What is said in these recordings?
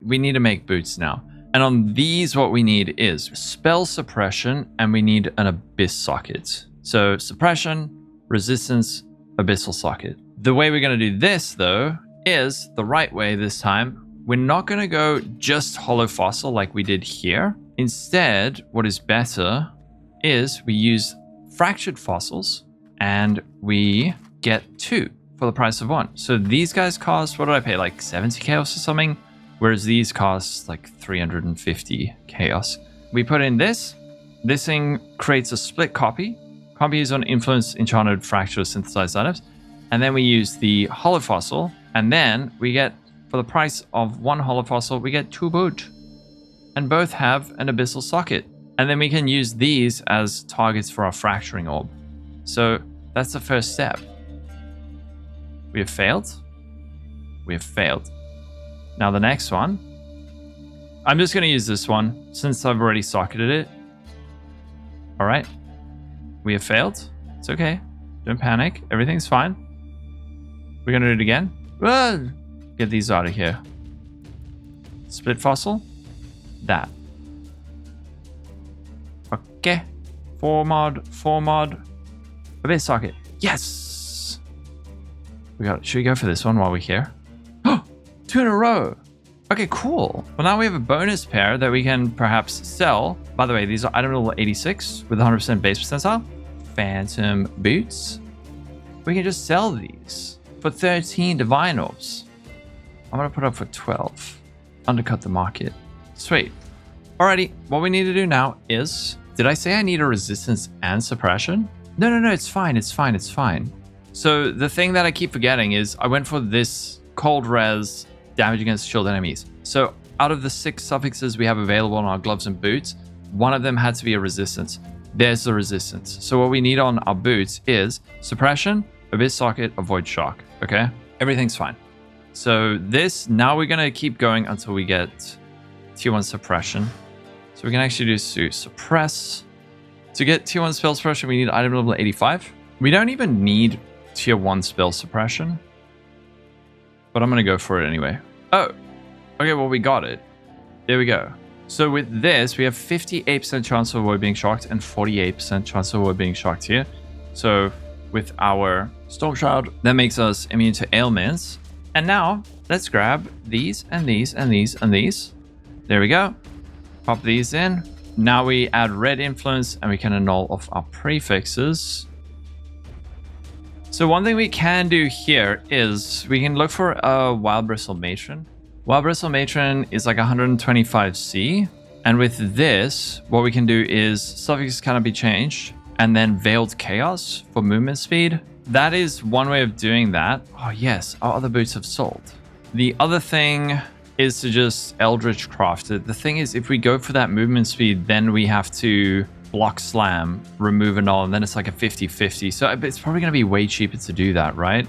we need to make boots now. And on these, what we need is Spell Suppression, and we need an Abyss Socket. So Suppression, Resistance, Abyssal Socket. The way we're going to do this, though, is the right way this time. We're not going to go just Hollow Fossil like we did here. Instead, what is better is we use Fractured Fossils, and we get 2 for the price of 1. So these guys cost, what did I pay, like 70 chaos or something? Whereas these cost like 350 chaos. We put in this. This thing creates a split copy. Copies on influence, enchanted, fractured, synthesized items. And then we use the Hollow Fossil. And then we get, for the price of 1 Hollow Fossil, we get 2 boot. And both have an Abyssal Socket. And then we can use these as targets for our Fracturing Orb. So that's the first step. We have failed. We have failed. Now the next one, I'm just going to use this one since I've already socketed it. All right. We have failed. It's okay. Don't panic. Everything's fine. We're going to do it again. Get these out of here. Split Fossil. That. Okay. 4 mod. Abyss Socket. Yes. We got it. Should we go for this one while we're here? 2 in a row. Okay, cool. Well, now we have a bonus pair that we can perhaps sell. By the way, these are item level 86 with 100% base percentile. Phantom Boots. We can just sell these for 13 Divine Orbs. I'm going to put up for 12. Undercut the market. Sweet. Alrighty, what we need to do now is... Did I say I need a Resistance and Suppression? No, it's fine. So the thing that I keep forgetting is I went for this cold res damage against shield enemies. So out of the 6 suffixes we have available on our gloves and boots, one of them had to be a resistance. There's the resistance. So what we need on our boots is Suppression, Abyss Socket, Avoid Shock. Okay? Everything's fine. So this, now we're going to keep going until we get Tier 1 Suppression. So we can actually do Suppress. To get Tier 1 Spell Suppression, we need item level 85. We don't even need Tier 1 Spell Suppression, but I'm going to go for it anyway. Oh, okay, well, we got it. There we go. So with this, we have 58% chance of avoid being shocked and 48% chance of avoid being shocked here. So with our Stormshroud, that makes us immune to ailments. And now, let's grab these and these and these and these. There we go. Pop these in. Now we add red influence and we can annul off our prefixes. So one thing we can do here is we can look for a Wild Bristle Matron. Wild Bristle Matron is like 125C. And with this, what we can do is suffixes cannot be changed and then Veiled Chaos for movement speed. That is one way of doing that. Oh yes, our other boots have sold. The other thing is to just Eldritch Craft it. The thing is, if we go for that movement speed, then we have to block slam, remove annul, and then it's like a 50-50. So it's probably going to be way cheaper to do that, right?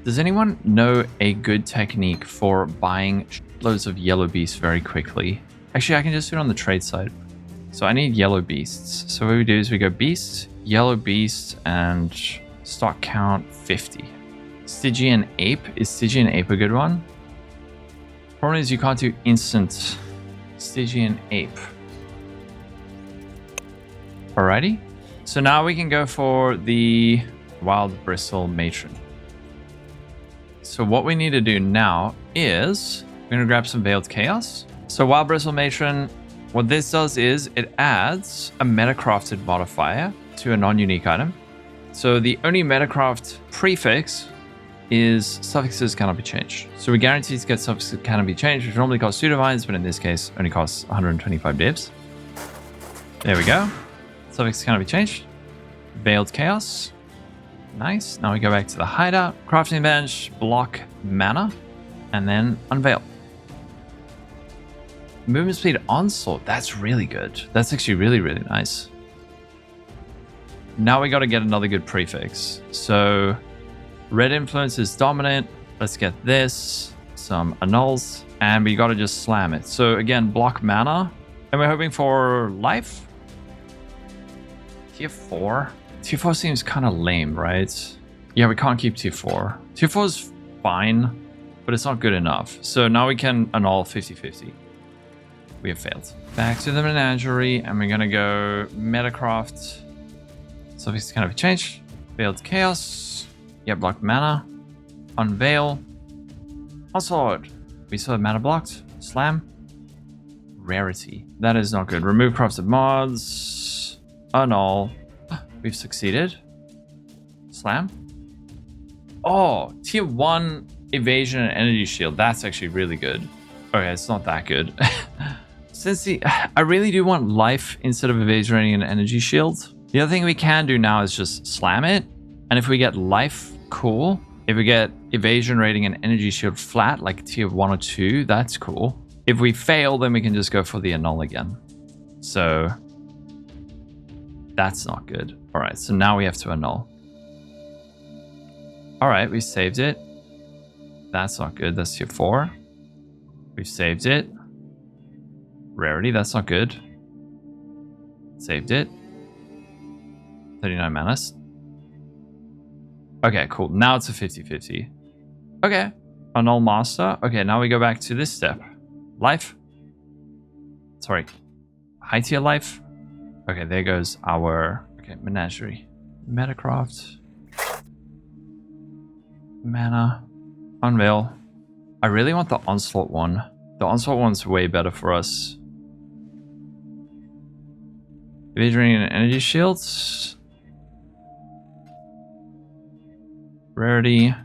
Does anyone know a good technique for buying loads of yellow beasts very quickly? Actually, I can just do it on the trade side. So I need yellow beasts. So what we do is we go beast, yellow beast, and stock count 50. Stygian Ape. Is Stygian Ape a good one? Problem is you can't do instant Stygian Ape. Alrighty. So now we can go for the Wild Bristle Matron. So what we need to do now is we're going to grab some Veiled Chaos. So Wild Bristle Matron, what this does is it adds a Metacrafted modifier to a non-unique item. So the only Metacraft prefix is suffixes cannot be changed. So we guarantee to get suffixes that cannot be changed, which normally costs 2 divines, but in this case only costs 125 divs. There we go. Suffixes cannot be changed. Veiled Chaos. Nice. Now we go back to the hideout. Crafting bench, block mana, and then unveil. Movement speed onslaught. That's really good. That's actually really, really nice. Now we got to get another good prefix. So red influence is dominant. Let's get this. Some annuls. And we got to just slam it. So again, block mana. And we're hoping for life. Tier 4. Tier 4 seems kind of lame, right? Yeah, we can't keep Tier 4. Tier 4 is fine. but it's not good enough. So now we can annul 50-50. We have failed. Back to the menagerie, and we're gonna go Metacraft. So this kind of a change. Failed Chaos. Yeah, blocked mana. Unveil. Onslaught. We still have mana blocked. Slam. Rarity. That is not good. Remove crafted mods. Annul. We've succeeded. Slam. Oh, tier 1 evasion and energy shield. That's actually really good. Okay, it's not that good. Since I really do want life instead of evasion rating and energy shield. The other thing we can do now is just slam it. And if we get life, cool. If we get evasion rating and energy shield flat, like tier 1 or 2, that's cool. If we fail, then we can just go for the annul again. So that's not good. All right, so now we have to annul. All right, we saved it. That's not good. That's tier 4. We've saved it. Rarity, that's not good. Saved it. 39 mana. Okay, cool. Now it's a 50-50. Okay. Annul master. Okay, now we go back to this step. Life. Sorry. High tier life. Okay, there goes our... Okay, menagerie. Metacraft. Mana. Unveil. I really want the Onslaught one. The Onslaught one's way better for us. Evasion and energy shields. Rarity.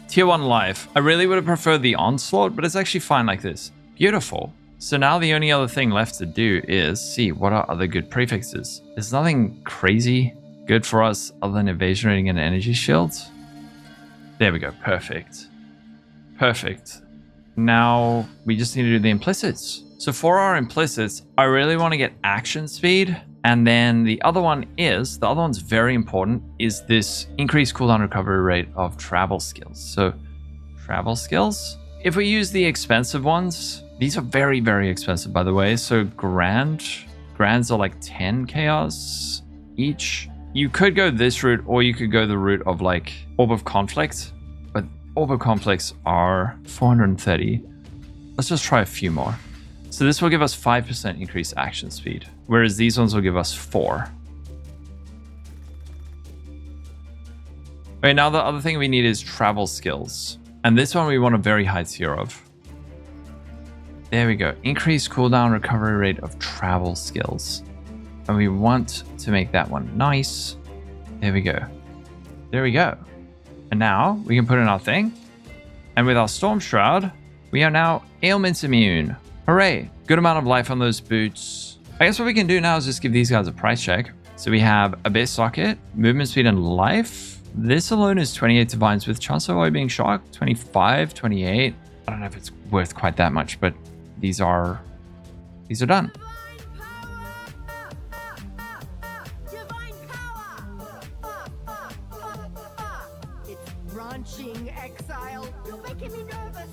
Tier 1 life. I really would have preferred the Onslaught, but it's actually fine like this. Beautiful. So now the only other thing left to do is see what are other good prefixes. There's nothing crazy good for us other than evasion rating and energy shields. There we go. Perfect. Perfect. Now we just need to do the implicits. So for our implicits, I really want to get action speed. And then the other one is, the other one's very important, is this increased cooldown recovery rate of travel skills. So travel skills. If we use the expensive ones, these are very, very expensive, by the way. So grands are like 10 chaos each. You could go this route, or you could go the route of like Orb of Conflict, but Orb of Conflicts are 430. Let's just try a few more. So this will give us 5% increased action speed, whereas these ones will give us 4. Okay, now the other thing we need is travel skills. And this one we want a very high tier of. There we go. Increased cooldown recovery rate of travel skills. And we want to make that one nice. There we go. There we go. And now we can put in our thing. And with our Stormshroud, we are now ailments immune. Hooray. Good amount of life on those boots. I guess what we can do now is just give these guys a price check. So we have Abyssal Socket, movement speed and life. This alone is 28 divines with chance of being shocked. 25, 28. I don't know if it's worth quite that much, but these are done. Divine power! It's ranching exile. You're making me nervous.